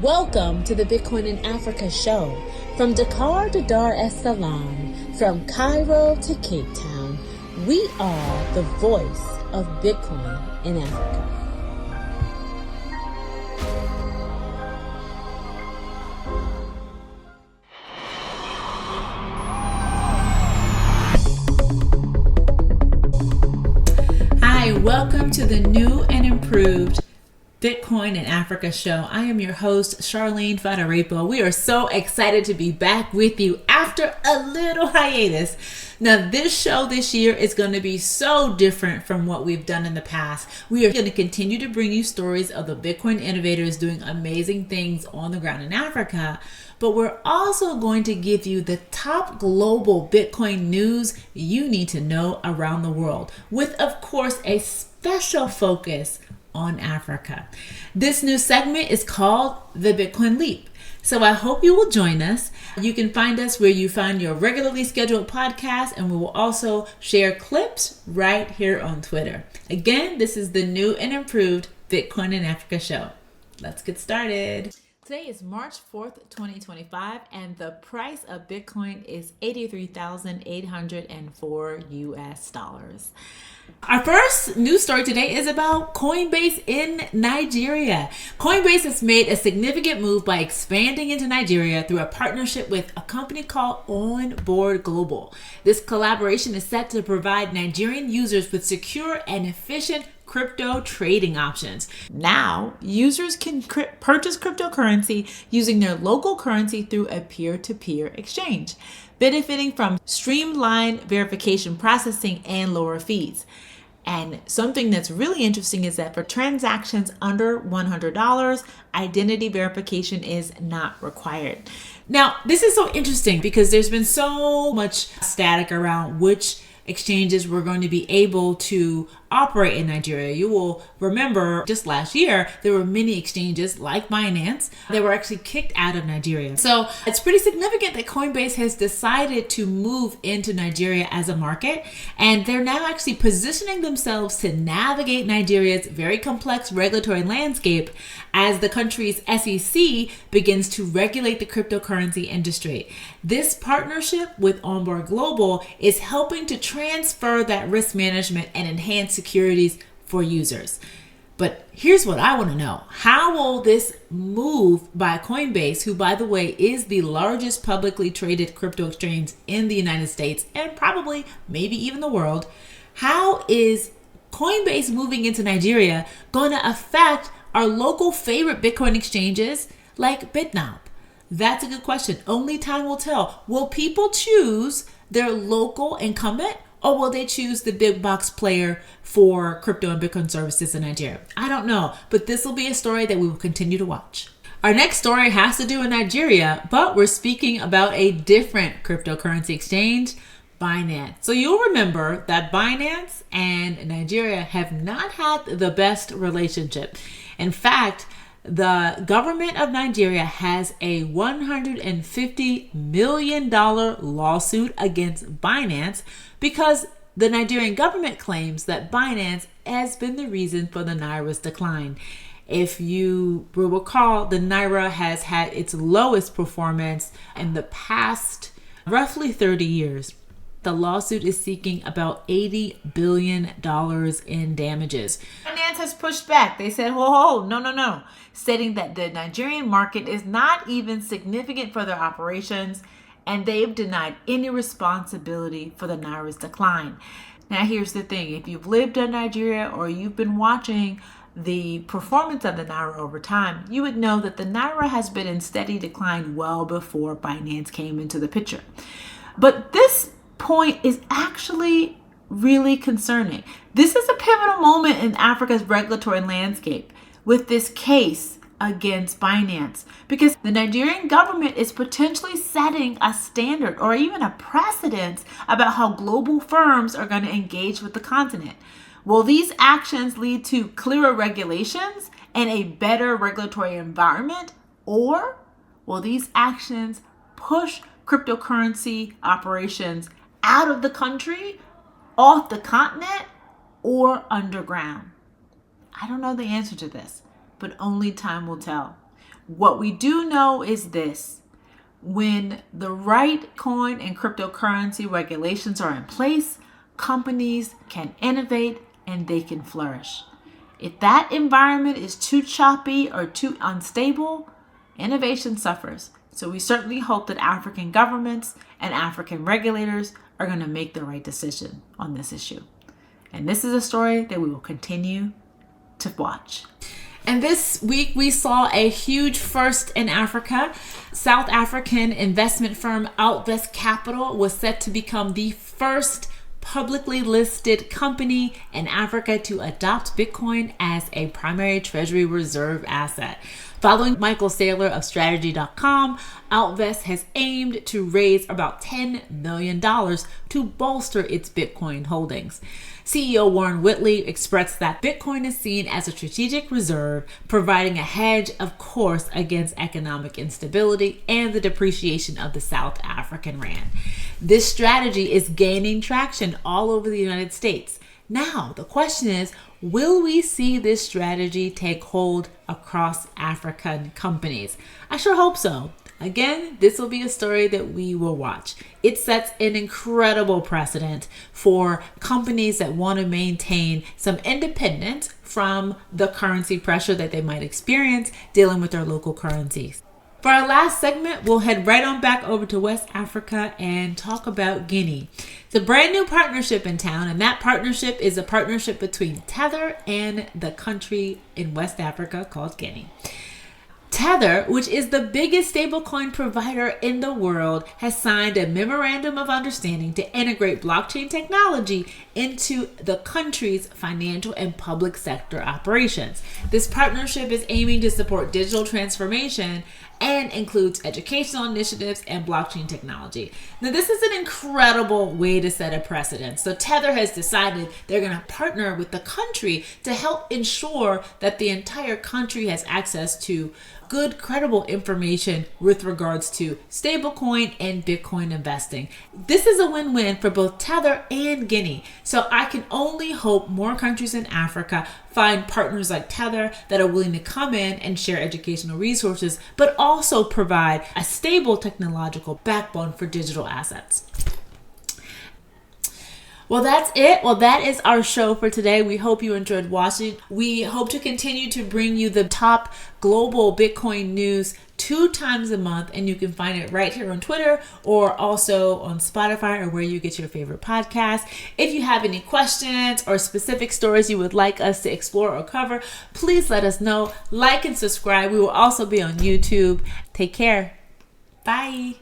Welcome to the Bitcoin in Africa show. From Dakar to Dar es Salaam, from Cairo to Cape Town, we are the voice of Bitcoin in Africa. Hi, welcome to the new and improved Bitcoin in Africa show. I am your host, Charlene Fadirepo. We are so excited to be back with you after a little hiatus. Now, this show this year is going to be so different from what we've done in the past. We are going to continue to bring you stories of the Bitcoin innovators doing amazing things on the ground in Africa, but we're also going to give you the top global Bitcoin news you need to know around the world, with, of course, a special focus on Africa. This new segment is called The Bitcoin Leap. So I hope you will join us. You can find us where you find your regularly scheduled podcast, and we will also share clips right here on Twitter. Again, this is the new and improved Bitcoin in Africa show. Let's get started. Today is March 4th, 2025, and the price of Bitcoin is $83,804 US. Our first news story today is about Coinbase in Nigeria. Coinbase has made a significant move by expanding into Nigeria through a partnership with a company called Onboard Global. This collaboration is set to provide Nigerian users with secure and efficient crypto trading options. Now, users can purchase cryptocurrency using their local currency through a peer-to-peer exchange, benefiting from streamlined verification processing and lower fees. And something that's really interesting is that for transactions under $100, identity verification is not required. Now, this is so interesting because there's been so much static around which exchanges were going to be able to operate in Nigeria. You will remember just last year, there were many exchanges like Binance that were actually kicked out of Nigeria. So it's pretty significant that Coinbase has decided to move into Nigeria as a market, and they're now actually positioning themselves to navigate Nigeria's very complex regulatory landscape as the country's SEC begins to regulate the cryptocurrency industry. This partnership with Onboard Global is helping to transfer that risk management and enhance securities for users. But here's what I want to know. How will this move by Coinbase, who, by the way, is the largest publicly traded crypto exchange in the United States and probably maybe even the world, how is Coinbase moving into Nigeria going to affect our local favorite Bitcoin exchanges like BitNow? That's a good question. Only time will tell. Will people choose their local incumbent, or will they choose the big box player for crypto and Bitcoin services in Nigeria? I don't know, but this will be a story that we will continue to watch. Our next story has to do with Nigeria, but we're speaking about a different cryptocurrency exchange, Binance. So you'll remember that Binance and Nigeria have not had the best relationship. In fact, the government of Nigeria has a $150 million lawsuit against Binance because the Nigerian government claims that Binance has been the reason for the Naira's decline. If you will recall, the Naira has had its lowest performance in the past roughly 30 years. The lawsuit is seeking about $80 billion in damages. Binance has pushed back. They said, no, stating that the Nigerian market is not even significant for their operations, and they've denied any responsibility for the Naira's decline. Now, here's the thing. If you've lived in Nigeria or you've been watching the performance of the Naira over time, you would know that the Naira has been in steady decline well before Binance came into the picture. But this point is actually really concerning. This is a pivotal moment in Africa's regulatory landscape with this case against Binance, because the Nigerian government is potentially setting a standard or even a precedent about how global firms are going to engage with the continent. Will these actions lead to clearer regulations and a better regulatory environment, or will these actions push cryptocurrency operations out of the country, off the continent, or underground? I don't know the answer to this, but only time will tell. What we do know is this: when the right coin and cryptocurrency regulations are in place, companies can innovate and they can flourish. If that environment is too choppy or too unstable, innovation suffers. So we certainly hope that African governments and African regulators are going to make the right decision on this issue. And this is a story that we will continue to watch. And this week we saw a huge first in Africa. South African investment firm Altvest Capital was set to become the first publicly listed company in Africa to adopt Bitcoin as a primary treasury reserve asset. Following Michael Saylor of strategy.com, Altvest has aimed to raise about $10 million to bolster its Bitcoin holdings. CEO Warren Whitley expressed that Bitcoin is seen as a strategic reserve, providing a hedge, of course, against economic instability and the depreciation of the South African rand. This strategy is gaining traction all over the United States. Now, the question is, will we see this strategy take hold across African companies? I sure hope so. Again, this will be a story that we will watch. It sets an incredible precedent for companies that want to maintain some independence from the currency pressure that they might experience dealing with their local currencies. For our last segment, we'll head right on back over to West Africa and talk about Guinea. It's a brand new partnership in town, and that partnership is a partnership between Tether and the country in West Africa called Guinea. Tether, which is the biggest stablecoin provider in the world, has signed a memorandum of understanding to integrate blockchain technology into the country's financial and public sector operations. This partnership is aiming to support digital transformation and includes educational initiatives and blockchain technology. Now, this is an incredible way to set a precedent. So Tether has decided they're going to partner with the country to help ensure that the entire country has access to good, credible information with regards to stablecoin and Bitcoin investing. This is a win-win for both Tether and Guinea. So I can only hope more countries in Africa find partners like Tether that are willing to come in and share educational resources, but also provide a stable technological backbone for digital assets. Well, that's it. Well, that is our show for today. We hope you enjoyed watching. We hope to continue to bring you the top global Bitcoin news 2 times a month, and you can find it right here on Twitter or also on Spotify or where you get your favorite podcast. If you have any questions or specific stories you would like us to explore or cover, please let us know. Like and subscribe. We will also be on YouTube. Take care. Bye.